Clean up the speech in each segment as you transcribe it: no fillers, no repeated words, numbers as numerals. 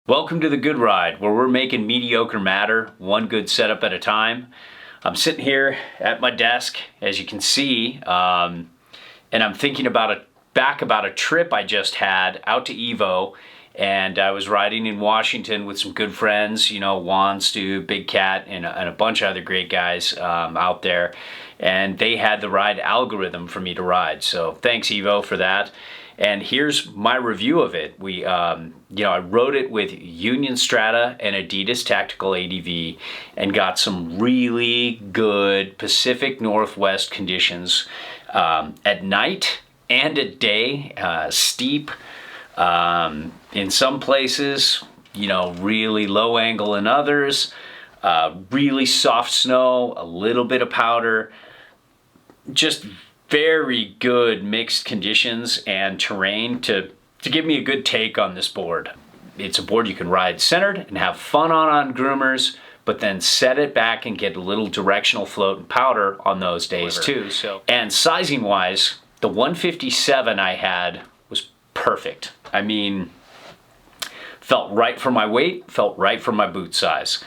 Welcome to the Good Ride, where we're making mediocre matter, one good setup at a time. I'm sitting here at my desk, as you can see, and I'm thinking about a trip I just had out to Evo, and I was riding in Washington with some good friends, you know, Juan, Stu, Big Cat, and a bunch of other great guys out there, and they had the ride Algorhythm for me to ride. So thanks, Evo, for that. And here's my review of it. I rode it with Union Strata and Adidas Tactical ADV and got some really good Pacific Northwest conditions at night and at day, steep in some places, you know, really low angle in others, really soft snow, a little bit of powder, just very good mixed conditions and terrain to give me a good take on this board. It's a board you can ride centered and have fun on groomers, but then set it back and get a little directional float and powder on those days too. And sizing wise, the 157 I had was perfect. I mean, felt right for my weight, felt right for my boot size.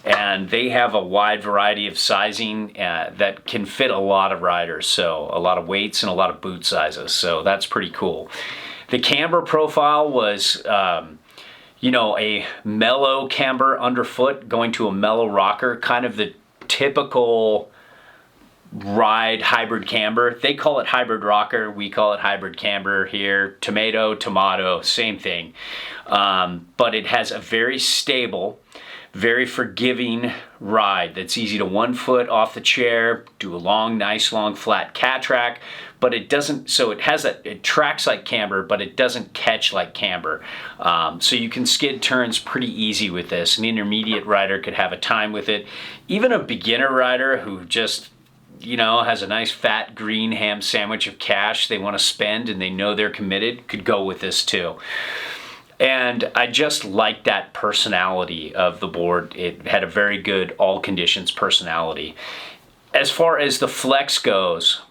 And they have a wide variety of sizing that can fit a lot of riders, so a lot of weights and a lot of boot sizes, so that's pretty cool. The camber profile was, a mellow camber underfoot going to a mellow rocker, kind of the typical ride hybrid camber. They call it hybrid rocker, we call it hybrid camber here. Tomato, same thing. But it has a very stable, very forgiving ride that's easy to 1 foot off the chair, do a nice long flat cat track, but it doesn't, so it tracks like camber, but it doesn't catch like camber. So you can skid turns pretty easy with this. An intermediate rider could have a time with it. Even a beginner rider who just, has a nice fat green ham sandwich of cash they want to spend and they know they're committed could go with this too. And I just liked that personality of the board. It had a very good all conditions personality. As far as the flex goes,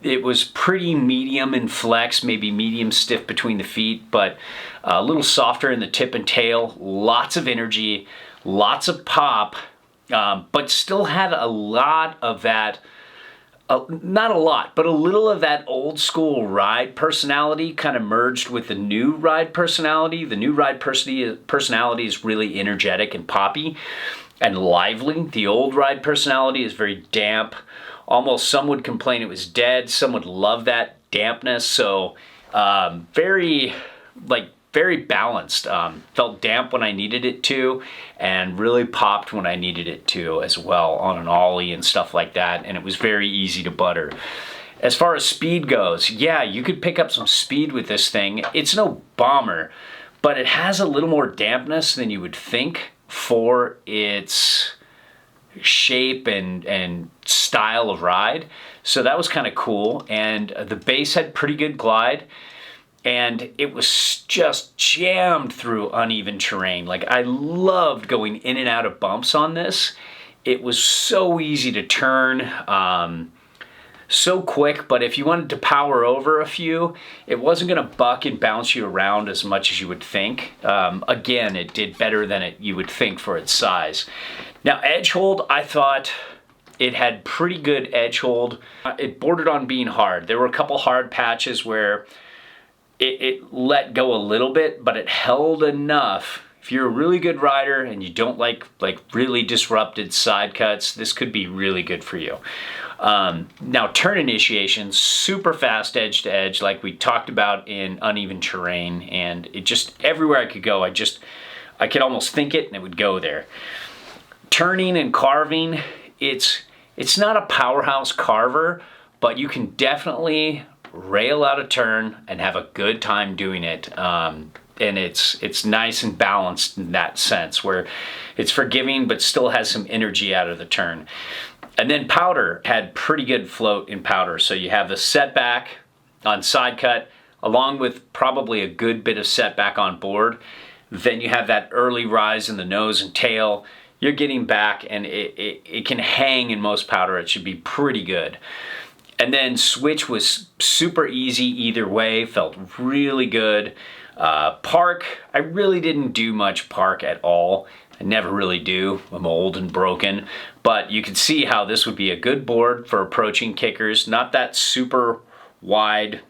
it was pretty medium in flex, maybe medium stiff between the feet, but a little softer in the tip and tail, lots of energy, lots of pop, but still had a lot of that, not a lot, but a little of that old school ride personality kind of merged with the new ride personality. The new ride personality is really energetic and poppy and lively. The old ride personality is very damp. Almost some would complain it was dead. Some would love that dampness. So very balanced. Felt damp when I needed it to, and really popped when I needed it to as well on an ollie and stuff like that, and it was very easy to butter. As far as speed goes, yeah, you could pick up some speed with this thing. It's no bomber, but it has a little more dampness than you would think for its shape and style of ride. So that was kind of cool, and the base had pretty good glide. And it was just jammed through uneven terrain. Like, I loved going in and out of bumps on this. It was so easy to turn, so quick, but if you wanted to power over a few, it wasn't gonna buck and bounce you around as much as you would think. Again, it did better than you would think for its size. Now, edge hold, I thought it had pretty good edge hold. It bordered on being hard. There were a couple hard patches where it let go a little bit, but it held enough. If you're a really good rider and you don't like really disrupted side cuts, this could be really good for you. Now, turn initiation, super fast edge to edge, like we talked about in uneven terrain, and it just, everywhere I could go, I could almost think it and it would go there. Turning and carving, it's not a powerhouse carver, but you can definitely rail out a turn and have a good time doing it. And it's nice and balanced in that sense, where it's forgiving but still has some energy out of the turn. And then powder had pretty good float in powder. So you have the setback on side cut, along with probably a good bit of setback on board. Then you have that early rise in the nose and tail. You're getting back, and it can hang in most powder. It should be pretty good. And then switch was super easy either way, felt really good. Park, I really didn't do much park at all. I never really do. I'm old and broken. But you can see how this would be a good board for approaching kickers. Not that super wide,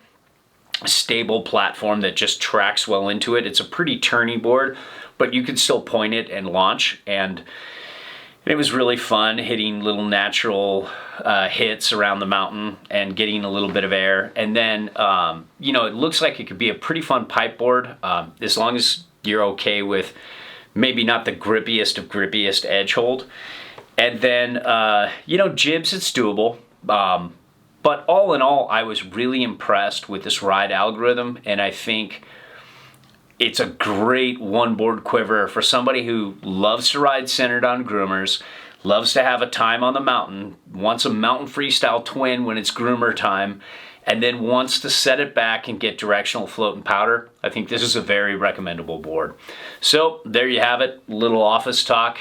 stable platform that just tracks well into it. It's a pretty turny board, but you can still point it and launch. And it was really fun hitting little natural hits around the mountain and getting a little bit of air. And then, you know, it looks like it could be a pretty fun pipe board as long as you're okay with maybe not the grippiest of grippiest edge hold. And then, you know, jibs, it's doable. But all in all, I was really impressed with this ride Algorhythm, and I think it's a great one-board quiver for somebody who loves to ride centered on groomers, loves to have a time on the mountain, wants a mountain freestyle twin when it's groomer time, and then wants to set it back and get directional float and powder. I think this is a very recommendable board. So there you have it, little office talk.